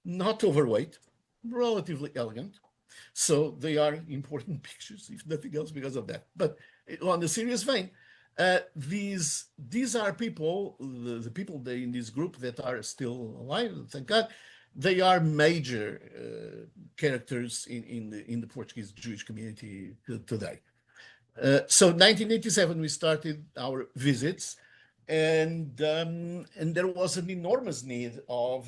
not overweight, relatively elegant. So they are important pictures, if nothing else, because of that. But on a serious vein, these are people, the people in this group that are still alive, thank God. They are major characters in the Portuguese Jewish community today. So 1987, we started our visits, and there was an enormous need of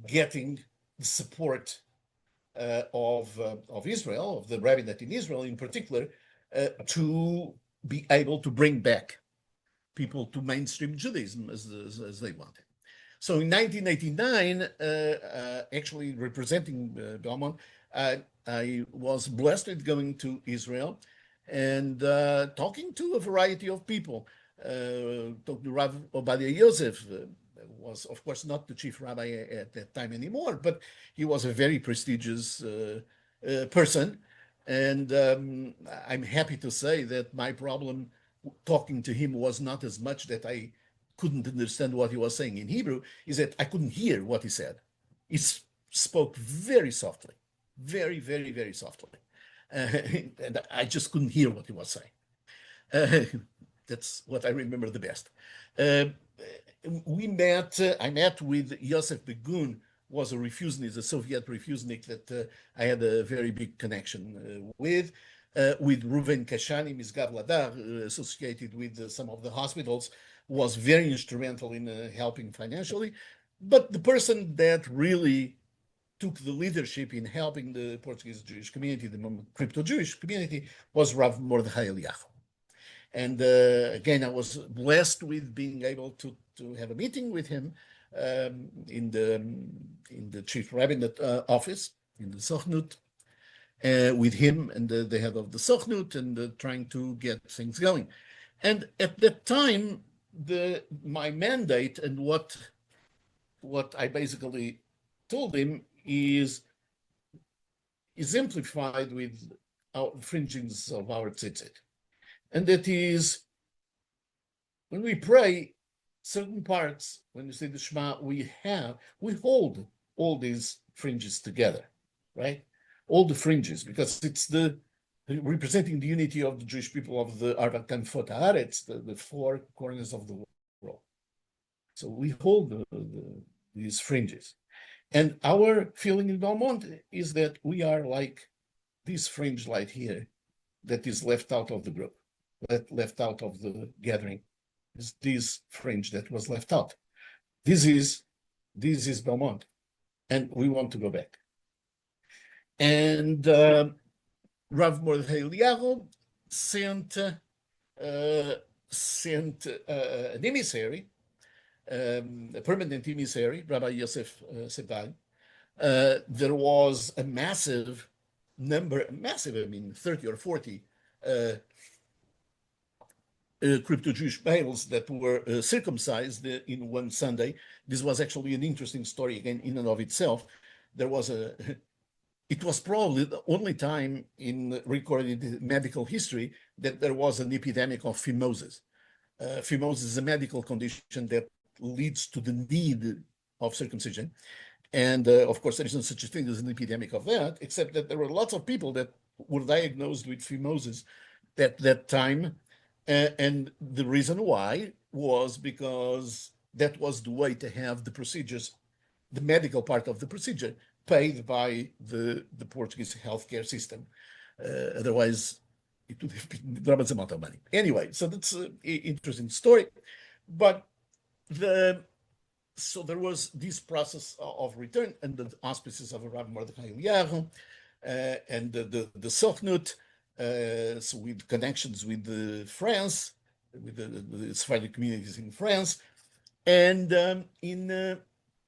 getting the support of Israel, of the rabbinate in Israel in particular, to be able to bring back people to mainstream Judaism as they wanted. So in 1989, actually representing Belmonte, I was blessed with going to Israel and talking to a variety of people. Talking to Rav Obadia Yosef, was, of course, not the chief rabbi at that time anymore, but he was a very prestigious person. And I'm happy to say that my problem talking to him was not as much that I couldn't understand what he was saying in Hebrew, is that I couldn't hear what he said. He spoke very softly, very, very, very softly. And I just couldn't hear what he was saying. That's what I remember the best. I met with Yosef Begun, was a refusenik, a Soviet refusenik that I had a very big connection with Reuven Kashani, Misgav Ladar, associated with some of the hospitals, was very instrumental in helping financially. But the person that really took the leadership in helping the Portuguese Jewish community, the crypto-Jewish community, was Rav Mordechai Eliyahu. And again, I was blessed with being able to have a meeting with him in the chief rabbinate office in the Sochnut, with him and the head of the Sochnut, and trying to get things going. And at that time, my mandate and what I basically told him is exemplified with our fringings of our tzitzit. And that is, when we pray certain parts, when we say the Shema, we hold all these fringes together, right? All the fringes, because it's representing the unity of the Jewish people of the Arba Kanfot Haaretz, the four corners of the world. So we hold these fringes. And our feeling in Belmonte is that we are like this fringe light here that is left out of the group, left out of the gathering. Is this fringe that was left out. This is Belmonte, and we want to go back. And Rav Mordechai Eliyahu sent an emissary, a permanent emissary, Rabbi Yosef Sebag. There was a massive, I mean, 30 or 40 crypto-Jewish males that were circumcised in one Sunday. This was actually an interesting story, again, in and of itself. It was probably the only time in recorded medical history that there was an epidemic of phimosis. Phimosis is a medical condition that leads to the need of circumcision. And of course, there isn't such a thing as an epidemic of that, except that there were lots of people that were diagnosed with phimosis at that time. And the reason why was because that was the way to have the procedures, the medical part of the procedure, paid by the Portuguese healthcare system. Otherwise, it would have been a enormous amount of money. Anyway, so that's an interesting story. But so there was this process of return under the auspices of Rabbi Mordechai Eliyahu. and the Sochnut, so with connections with France, with the Sephardic communities in France. And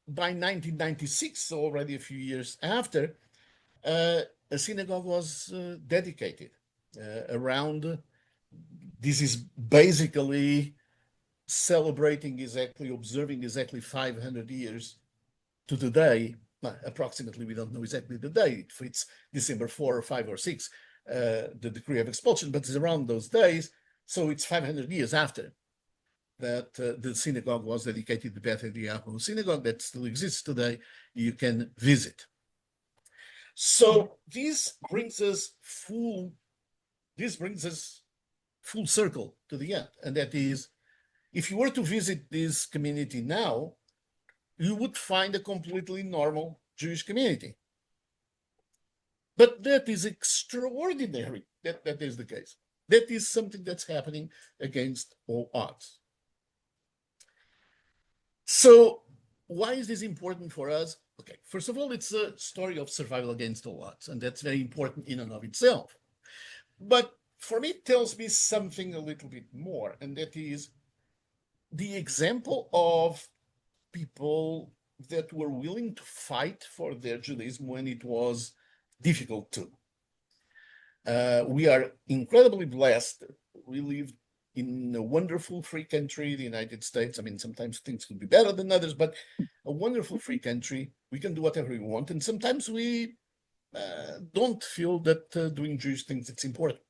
by 1996, so already a few years after, a synagogue was dedicated around. This is basically celebrating observing exactly 500 years to the day. Approximately, we don't know exactly the day. If it's December 4 or 5 or 6, the decree of expulsion, but it's around those days. So it's 500 years after that the synagogue was dedicated to Beth Eliyahu synagogue that still exists today. You can visit. So this brings us full circle to the end, and that is, if you were to visit this community now, you would find a completely normal Jewish community. But that is extraordinary that is the case. That is something that's happening against all odds. So why is this important for us? Okay, first of all, it's a story of survival against all odds, and that's very important in and of itself. But for me, it tells me something a little bit more, and that is the example of people that were willing to fight for their Judaism when it was difficult to. We are incredibly blessed. We live in a wonderful free country, the United States. I mean, sometimes things could be better than others, but a wonderful free country. We can do whatever we want. And sometimes we don't feel that doing Jewish things is important.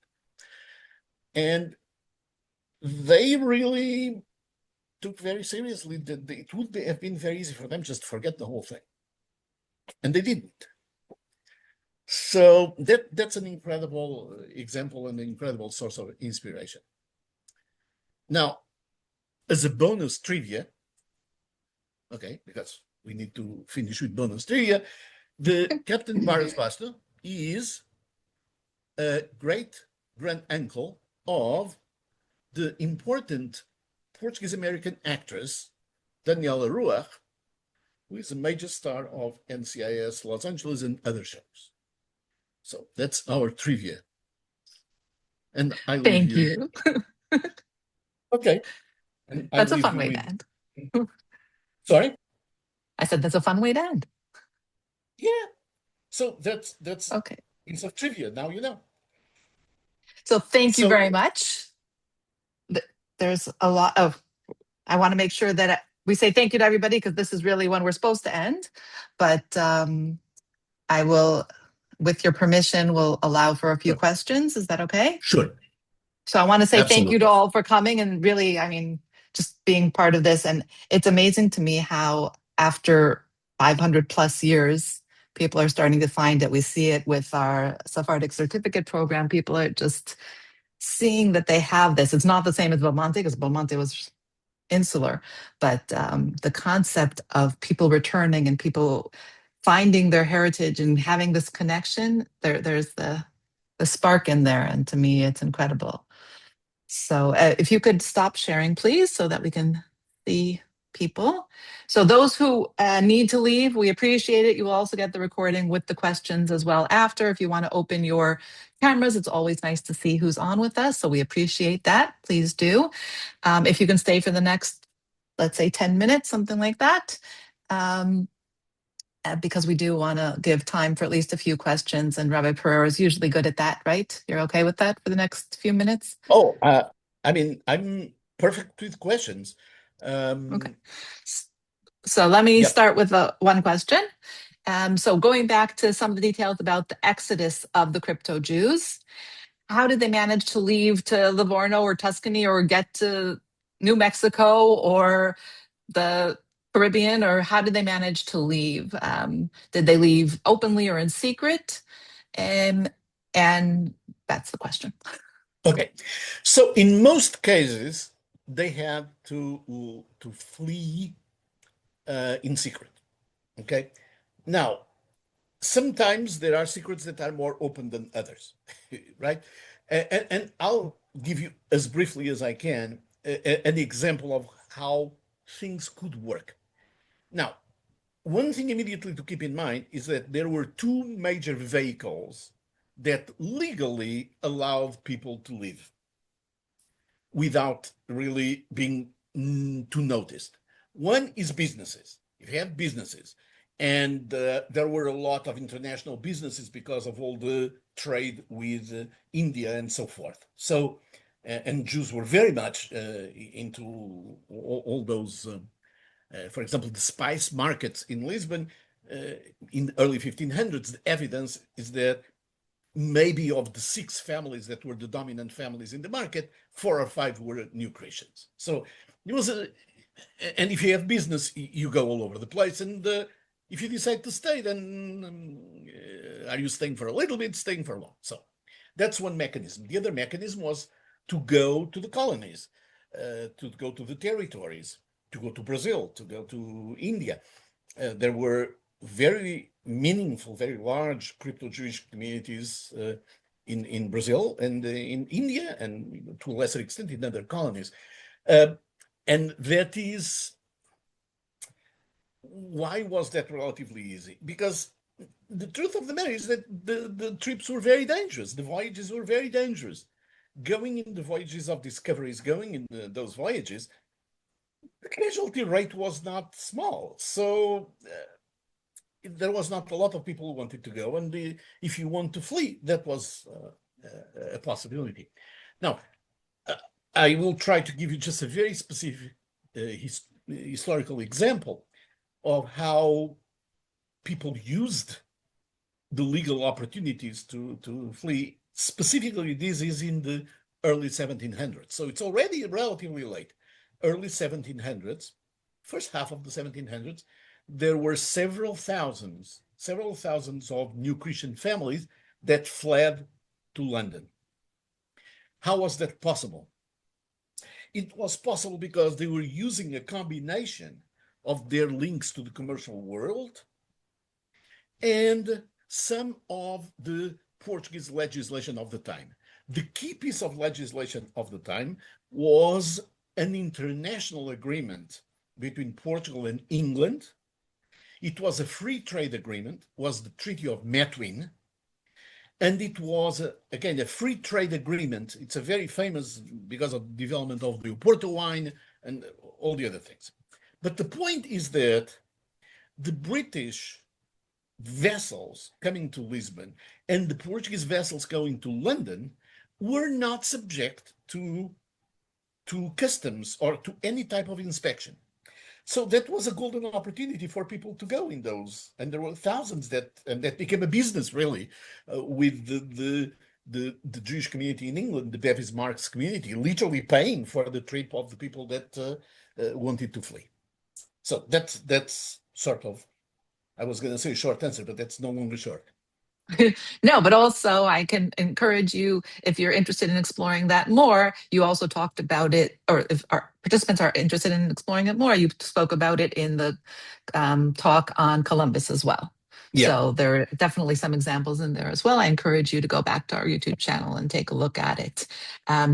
And they really took very seriously that it would have been very easy for them just to forget the whole thing. And they didn't. So that's an incredible example and an incredible source of inspiration. Now, as a bonus trivia, okay, because we need to finish with bonus trivia, the Captain Baris Basto is a great-grand-uncle of the important Portuguese-American actress, Daniela Ruach, who is a major star of NCIS Los Angeles and other shows. So that's our trivia. And I leave Thank you. you. Okay. And That's a fun way to end. Sorry? I said that's a fun way to end. Yeah. So that's okay. Piece of trivia. Now you know. So thank you very much. There's a lot of, I want to make sure that we say thank you to everybody because this is really when we're supposed to end. But I will, with your permission, will allow for a few questions. Is that okay? Sure. So I want to say Absolutely. thank you to all for coming and really, I mean, just being part of this. And it's amazing to me how after 500 plus years, people are starting to find it. We see it with our Sephardic certificate program. People are just seeing that they have this. It's not the same as Belmonte because Belmonte was insular, but the concept of people returning and people finding their heritage and having this connection, there's the spark in there. And to me, it's incredible. So if you could stop sharing, please, so that we can see people. So those who need to leave, we appreciate it. You will also get the recording with the questions as well after. If you want to open your cameras, it's always nice to see who's on with us. So we appreciate that. Please do. If you can stay for the next, let's say 10 minutes, something like that. Because we do want to give time for at least a few questions, and Rabbi Pereira is usually good at that, right? You're okay with that for the next few minutes? Oh, I mean, I'm perfect with questions. Okay. So let me start with one question. So going back to some of the details about the exodus of the crypto Jews, how did they manage to leave to Livorno or Tuscany or get to New Mexico or the Caribbean, or how did they manage to leave? Did they leave openly or in secret? And that's the question. Okay, so in most cases, they had to flee in secret. Okay, now sometimes there are secrets that are more open than others, right? And I'll give you as briefly as I can an example of how things could work. Now, one thing immediately to keep in mind is that there were two major vehicles that legally allowed people to live without really being too noticed. One is businesses. If you have businesses, and there were a lot of international businesses because of all the trade with India and so forth. So, and Jews were very much into all those. For example, the spice markets in Lisbon in the early 1500s. The evidence is that maybe of the 6 families that were the dominant families in the market, 4 or 5 were new Christians. So it was and if you have business, you go all over the place. And if you decide to stay, then are you staying for a little bit, staying for long? So that's one mechanism. The other mechanism was to go to the colonies, to go to the territories, to go to Brazil, to go to India. There were very meaningful, very large crypto-Jewish communities in Brazil and in India, and to a lesser extent in other colonies. And that is, why was that relatively easy? Because the truth of the matter is that the trips were very dangerous. The voyages were very dangerous. Going in the voyages of discoveries, going in those voyages, the casualty rate was not small. So there was not a lot of people who wanted to go. And if you want to flee, that was a possibility. Now, I will try to give you just a very specific historical example of how people used the legal opportunities to flee. Specifically, this is in the early 1700s. So it's already relatively late. Early 1700s, first half of the 1700s, there were several thousands of new Christian families that fled to London. How was that possible? It was possible because they were using a combination of their links to the commercial world and some of the Portuguese legislation of the time. The key piece of legislation of the time was an international agreement between Portugal and England. It was a free trade agreement, was the Treaty of Methuen, and it was, again, a free trade agreement. It's a very famous because of the development of the Porto wine and all the other things. But the point is that the British vessels coming to Lisbon and the Portuguese vessels going to London were not subject to customs or to any type of inspection. So that was a golden opportunity for people to go in those, and there were thousands that became a business really with the Jewish community in England, the Bevis Marks community, literally paying for the trip of the people that wanted to flee. So that's sort of, I was going to say a short answer, but that's no longer short. No, but also I can encourage you, if you're interested in exploring that more, you also talked about it, or if our participants are interested in exploring it more, you spoke about it in the talk on Columbus as well. Yeah. So there are definitely some examples in there as well. I encourage you to go back to our YouTube channel and take a look at it.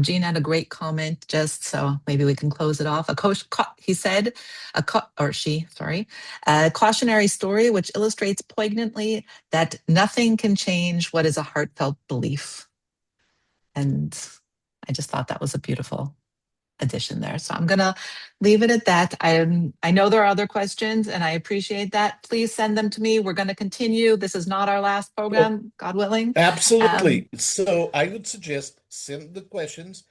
Gene had a great comment, just so maybe we can close it off. He said, or she, sorry, a cautionary story which illustrates poignantly that nothing can change what is a heartfelt belief. And I just thought that was a beautiful addition there. So I'm going to leave it at that. I know there are other questions and I appreciate that. Please send them to me. We're going to continue. This is not our last program, God willing. Absolutely. So I would suggest send the questions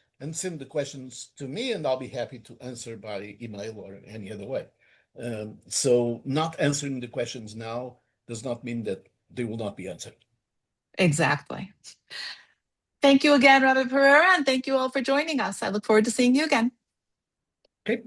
to me, and I'll be happy to answer by email or any other way. So not answering the questions now does not mean that they will not be answered. Exactly. Thank you again, Rabbi Pereira, and thank you all for joining us. I look forward to seeing you again. Okay.